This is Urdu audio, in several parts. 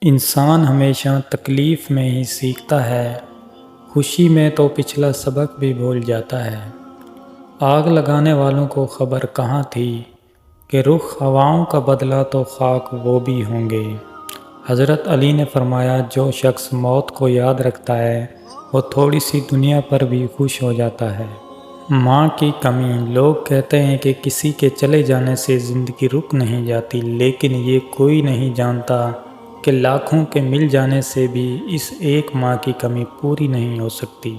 انسان ہمیشہ تکلیف میں ہی سیکھتا ہے، خوشی میں تو پچھلا سبق بھی بھول جاتا ہے۔ آگ لگانے والوں کو خبر کہاں تھی کہ رخ ہواؤں کا بدلا تو خاک وہ بھی ہوں گے۔ حضرت علی نے فرمایا، جو شخص موت کو یاد رکھتا ہے وہ تھوڑی سی دنیا پر بھی خوش ہو جاتا ہے۔ ماں کی کمی۔ لوگ کہتے ہیں کہ کسی کے چلے جانے سے زندگی رک نہیں جاتی، لیکن یہ کوئی نہیں جانتا کہ لاکھوں کے مل جانے سے بھی اس ایک ماں کی کمی پوری نہیں ہو سکتی۔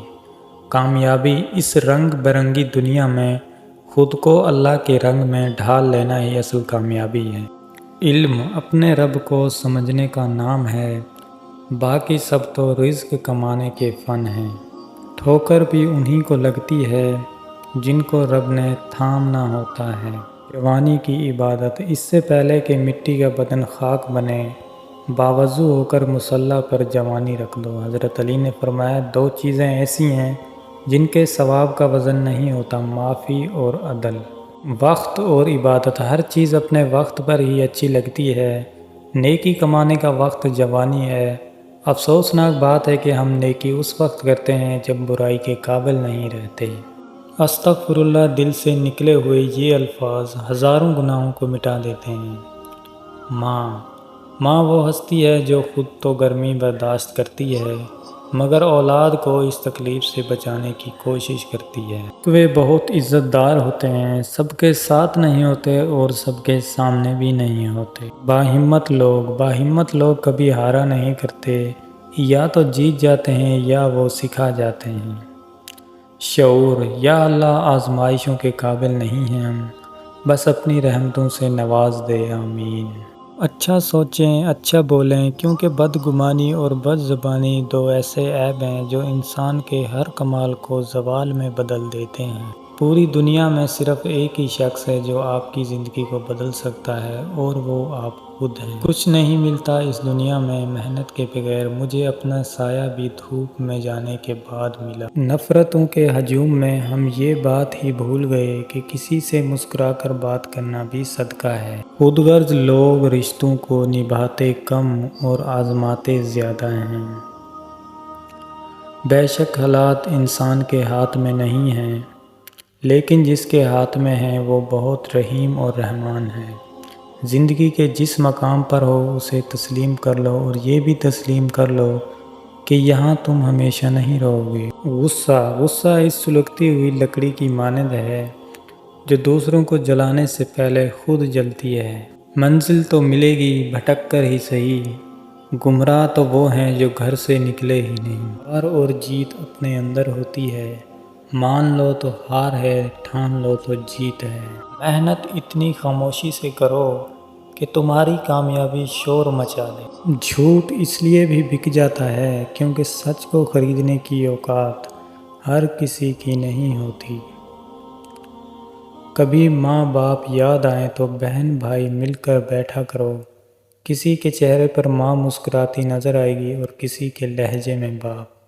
کامیابی اس رنگ برنگی دنیا میں خود کو اللہ کے رنگ میں ڈھال لینا ہی اصل کامیابی ہے۔ علم اپنے رب کو سمجھنے کا نام ہے، باقی سب تو رزق کمانے کے فن ہیں۔ ٹھوکر بھی انہی کو لگتی ہے جن کو رب نے تھامنا ہوتا ہے۔ جوانی کی عبادت۔ اس سے پہلے کہ مٹی کا بدن خاک بنے، باوضو ہو کر مصلی پر جوانی رکھ دو۔ حضرت علی نے فرمایا، دو چیزیں ایسی ہیں جن کے ثواب کا وزن نہیں ہوتا، معافی اور عدل۔ وقت اور عبادت۔ ہر چیز اپنے وقت پر ہی اچھی لگتی ہے۔ نیکی کمانے کا وقت جوانی ہے۔ افسوسناک بات ہے کہ ہم نیکی اس وقت کرتے ہیں جب برائی کے قابل نہیں رہتے۔ استغفر اللہ۔ دل سے نکلے ہوئے یہ الفاظ ہزاروں گناہوں کو مٹا دیتے ہیں۔ ماں وہ ہستی ہے جو خود تو گرمی برداشت کرتی ہے مگر اولاد کو اس تکلیف سے بچانے کی کوشش کرتی ہے۔ وہ بہت عزت دار ہوتے ہیں، سب کے ساتھ نہیں ہوتے اور سب کے سامنے بھی نہیں ہوتے۔ باہمت لوگ کبھی ہارا نہیں کرتے، یا تو جیت جاتے ہیں یا وہ سکھا جاتے ہیں۔ شعور۔ یا اللہ، آزمائشوں کے قابل نہیں ہیں ہم، بس اپنی رحمتوں سے نواز دے، آمین۔ اچھا سوچیں، اچھا بولیں، کیونکہ بدگمانی اور بد زبانی دو ایسے عیب ہیں جو انسان کے ہر کمال کو زوال میں بدل دیتے ہیں۔ پوری دنیا میں صرف ایک ہی شخص ہے جو آپ کی زندگی کو بدل سکتا ہے اور وہ آپ خود ہیں۔ کچھ نہیں ملتا اس دنیا میں محنت کے بغیر، مجھے اپنا سایہ بھی دھوپ میں جانے کے بعد ملا۔ نفرتوں کے ہجوم میں ہم یہ بات ہی بھول گئے کہ کسی سے مسکرا کر بات کرنا بھی صدقہ ہے۔ خود غرض لوگ رشتوں کو نبھاتے کم اور آزماتے زیادہ ہیں۔ بے شک حالات انسان کے ہاتھ میں نہیں ہیں، لیکن جس کے ہاتھ میں ہیں وہ بہت رحیم اور رحمان ہے۔ زندگی کے جس مقام پر ہو اسے تسلیم کر لو اور یہ بھی تسلیم کر لو کہ یہاں تم ہمیشہ نہیں رہو گے۔ غصہ اس سلگتی ہوئی لکڑی کی مانند ہے جو دوسروں کو جلانے سے پہلے خود جلتی ہے۔ منزل تو ملے گی بھٹک کر ہی صحیح، گمراہ تو وہ ہیں جو گھر سے نکلے ہی نہیں۔ ہار اور جیت اپنے اندر ہوتی ہے، مان لو تو ہار ہے، ٹھان لو تو جیت ہے۔ محنت اتنی خاموشی سے کرو کہ تمہاری کامیابی شور مچا دے۔ جھوٹ اس لیے بھی بک جاتا ہے کیونکہ سچ کو خریدنے کی اوقات ہر کسی کی نہیں ہوتی۔ کبھی ماں باپ یاد آئیں تو بہن بھائی مل کر بیٹھا کرو، کسی کے چہرے پر ماں مسکراتی نظر آئے گی اور کسی کے لہجے میں باپ۔